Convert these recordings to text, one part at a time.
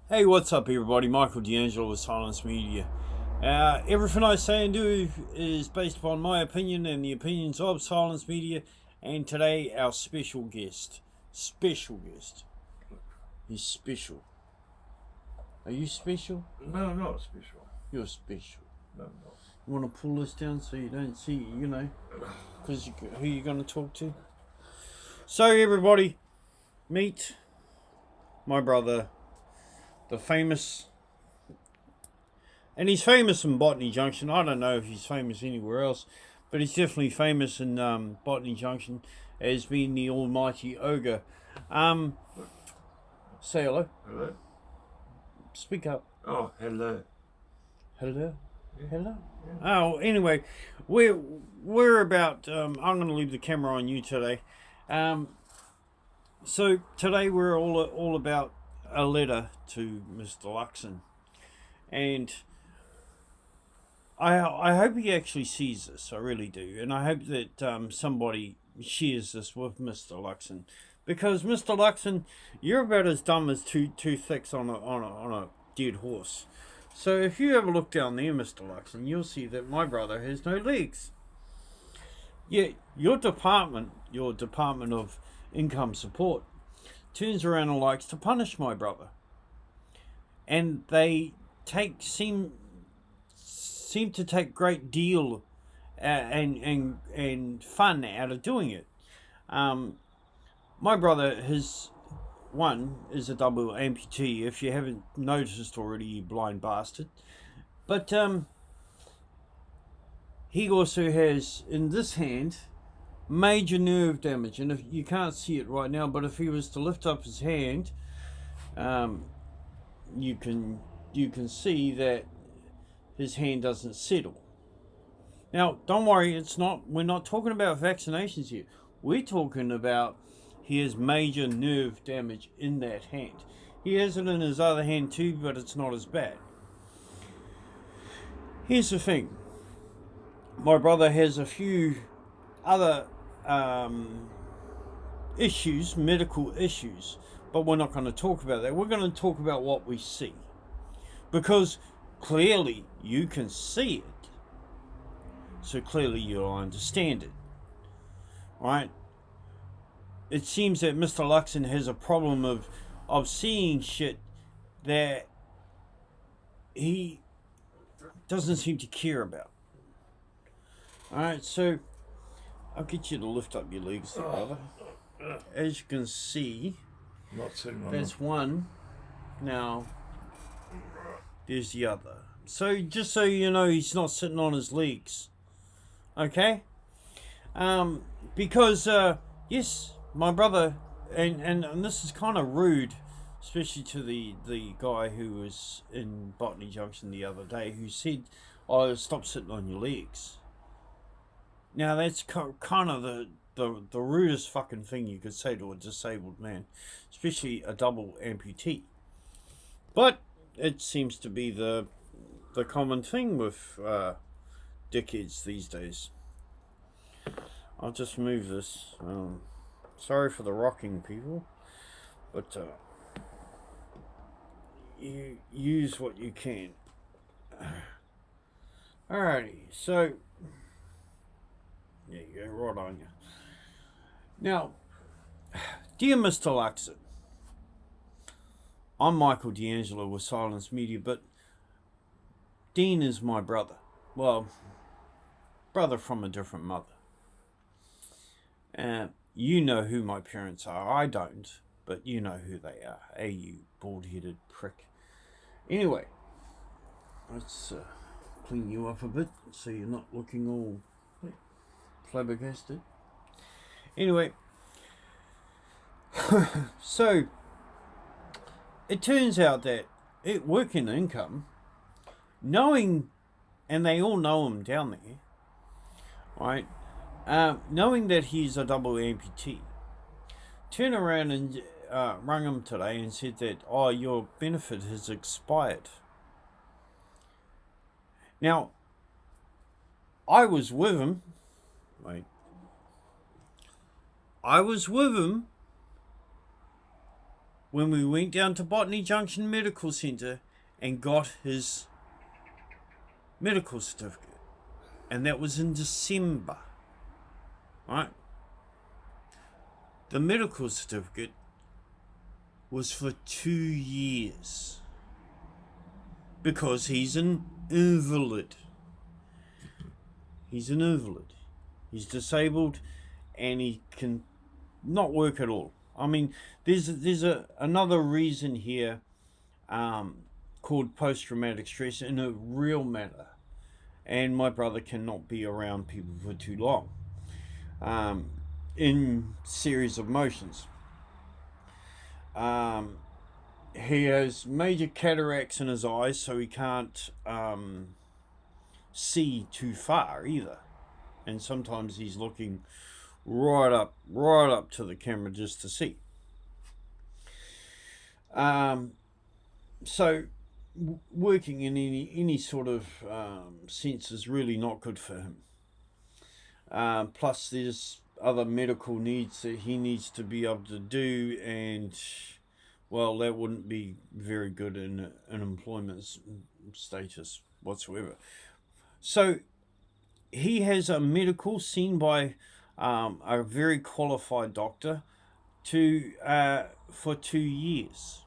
Hey, what's up, everybody? Michael D'Angelo with Silence Media. Everything I say and do is based upon my opinion and the opinions of Silence Media. And today, our special guest. Special guest. He's special. Are you special? No, I'm not special. You're special. No, I'm not. You want to pull this down so you don't see, because who you're going to talk to? So, everybody, meet my brother, the famous. And he's famous in Botany Junction. I don't know if he's famous anywhere else, but he's definitely famous in Botany Junction as being the almighty ogre. Say hello. Hello? Speak up. Oh, hello. Hello. Yeah. Hello. Yeah. Oh, anyway, we're about. I'm going to leave the camera on you today. So today we're all about a letter to Mr. Luxon, and I hope he actually sees this. I really do, and I hope that somebody shares this with Mr. Luxon, because Mr. Luxon, you're about as dumb as two thicks on a dead horse. So if you ever look down there, Mr. Luxon, you'll see that my brother has no legs. Yeah, your department of income support, turns around and likes to punish my brother, and they seem to take great deal and fun out of doing it. My brother is a double amputee. If you haven't noticed already, you blind bastard. But he also has in this hand major nerve damage, and if you can't see it right now, but if he was to lift up his hand, you can see that his hand doesn't settle. Now, don't worry, we're not talking about vaccinations here. We're talking about he has major nerve damage in that hand. He has it in his other hand too, but it's not as bad. Here's the thing. My brother has a few other issues, medical issues, but we're not going to talk about that. We're going to talk about what we see, because clearly you can see it, so clearly you'll understand it, right? It seems that Mr. Luxon has a problem of seeing shit that he doesn't seem to care about. Alright, so I'll get you to lift up your legs there, brother. As you can see, Not sitting on that's one. Now, there's the other. So, just so you know, he's not sitting on his legs. Okay? Because, yes, my brother, and this is kind of rude, especially to the guy who was in Botany Junction the other day, who said, "Oh, stop sitting on your legs." Now, that's kind of the rudest fucking thing you could say to a disabled man, especially a double amputee. But it seems to be the common thing with dickheads these days. I'll just move this. Sorry for the rocking, people, but you use what you can. Alrighty, so there you go, right on you. Now, dear Mr. Luxon, I'm Michael D'Angelo with Silence Media, but Dean is my brother. Well, brother from a different mother. You know who my parents are. I don't, but you know who they are. Hey, you bald-headed prick. Anyway, let's clean you up a bit so you're not looking all flabbergasted. Anyway, so it turns out that at Working Income, knowing, and they all know him down there, right? Knowing that he's a double amputee, turned around and rang him today and said that, "Oh, your benefit has expired." Now, I was with him. Wait. I was with him when we went down to Botany Junction Medical Centre and got his medical certificate. And that was in December. Right? The medical certificate was for 2 years. Because he's an invalid. He's an invalid. He's disabled and he can not work at all. I mean, there's another reason here called post-traumatic stress in a real matter. And my brother cannot be around people for too long in series of motions. He has major cataracts in his eyes, so he can't see too far either. And sometimes he's looking right up to the camera just to see. So working in any sort of sense is really not good for him. Plus there's other medical needs that he needs to be able to do, and well, that wouldn't be very good in an employment status whatsoever. So he has a medical seen by a very qualified doctor for 2 years.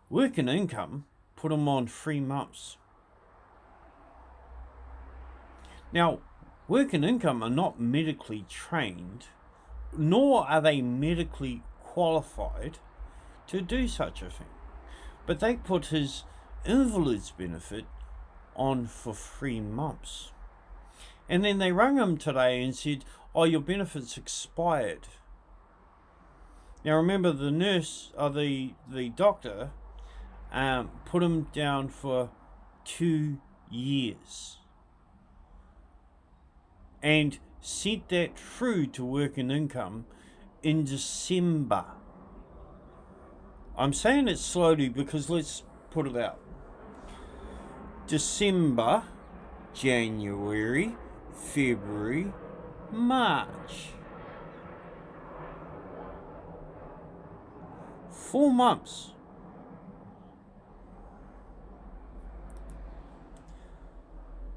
Work and income put him on 3 months. Now, work and income are not medically trained, nor are they medically qualified to do such a thing. But they put his invalid's benefit on for 3 months. And then they rang him today and said, oh, your benefit's expired. Now remember, the nurse, or the doctor, put him down for 2 years. And sent that through to work and income in December. I'm saying it slowly because let's put it out. December, January, February, March. 4 months.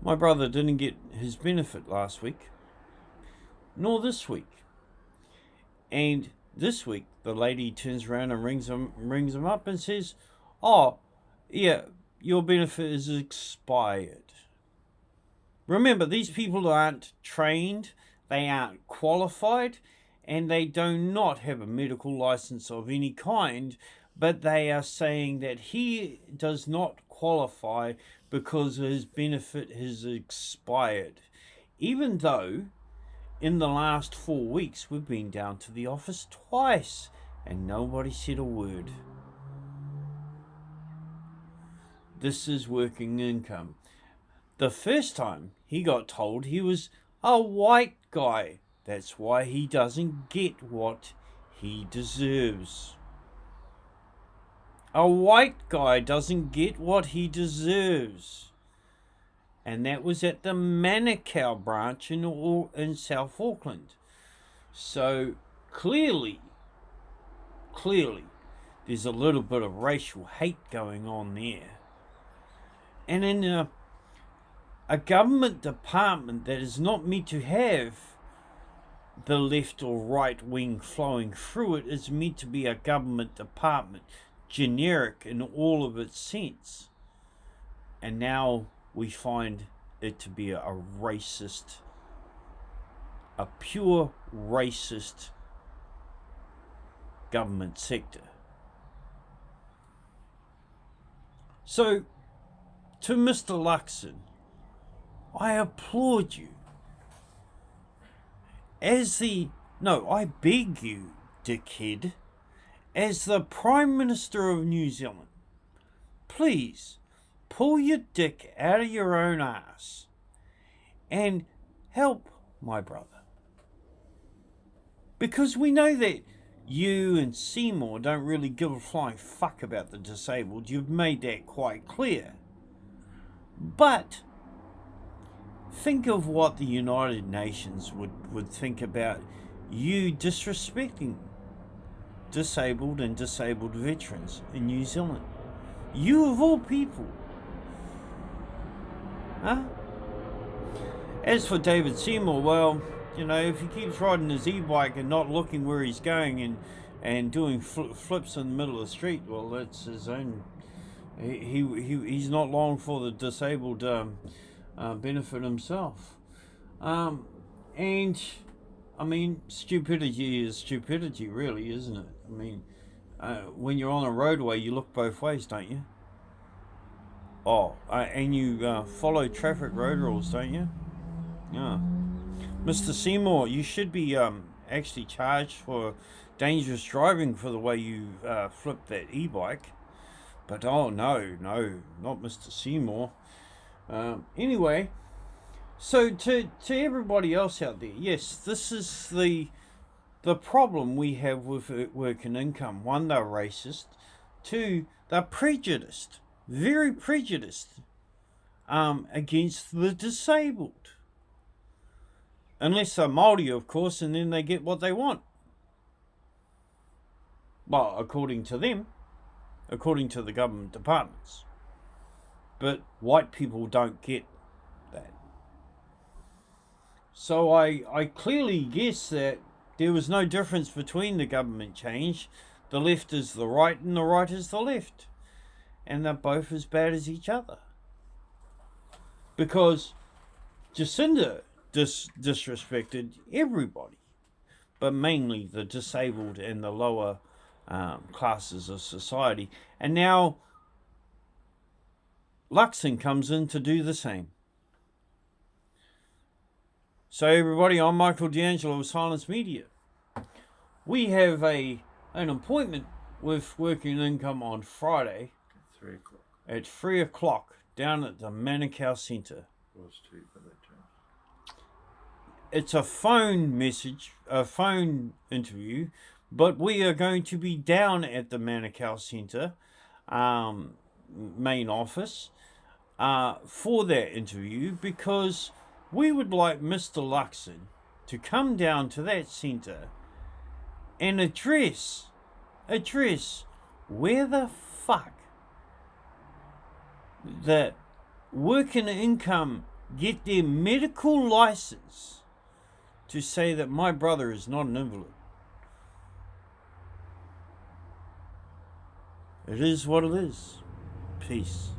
My brother didn't get his benefit last week, nor this week. And this week, the lady turns around and rings him up and says, oh, yeah, your benefit is expired. Remember, these people aren't trained, they aren't qualified, and they do not have a medical license of any kind, but they are saying that he does not qualify because his benefit has expired. Even though in the last 4 weeks we've been down to the office twice and nobody said a word. This is working income. The first time he got told he was a white guy. That's why he doesn't get what he deserves. A white guy doesn't get what he deserves. And that was at the Manukau branch in South Auckland. So clearly, there's a little bit of racial hate going on there. And in a government department that is not meant to have the left or right wing flowing through it, is meant to be a government department, generic in all of its sense. And now we find it to be a racist, a pure racist government sector. So, to Mr. Luxon, I applaud you. I beg you, dickhead, as the Prime Minister of New Zealand, please pull your dick out of your own ass and help my brother. Because we know that you and Seymour don't really give a flying fuck about the disabled. You've made that quite clear. But think of what the United Nations would think about you disrespecting disabled and disabled veterans in New Zealand. You of all people. Huh? As for David Seymour, well, you know, if he keeps riding his e-bike and not looking where he's going and doing flips in the middle of the street, well, that's his own. He's not long for the disabled benefit himself. And I mean, stupidity is stupidity, really, isn't it? I mean, when you're on a roadway, you look both ways, don't you? And you follow traffic road rules, don't you? Yeah. Mr. Seymour, you should be actually charged for dangerous driving for the way you flipped that e-bike. But no, not Mr. Seymour. Anyway, so to everybody else out there, yes, this is the problem we have with work and income. One, they're racist. Two, they're prejudiced, very prejudiced against the disabled. Unless they're Māori, of course, and then they get what they want. Well, according to them, according to the government departments. But white people don't get that. So I clearly guess that there was no difference between the government change. The left is the right and the right is the left. And they're both as bad as each other. Because Jacinda disrespected everybody, but mainly the disabled and the lower classes of society. And now Luxon comes in to do the same. So everybody, I'm Michael D'Angelo of Silence Media. We have an appointment with Working Income on Friday 3 o'clock. at 3 o'clock down at the Manukau Centre. Was 2, but they changed. It's a phone interview, but we are going to be down at the Manukau Centre main office for that interview, because we would like Mr. Luxon to come down to that centre and address where the fuck that Working Income get their medical license to say that my brother is not an invalid. It is what it is. Peace.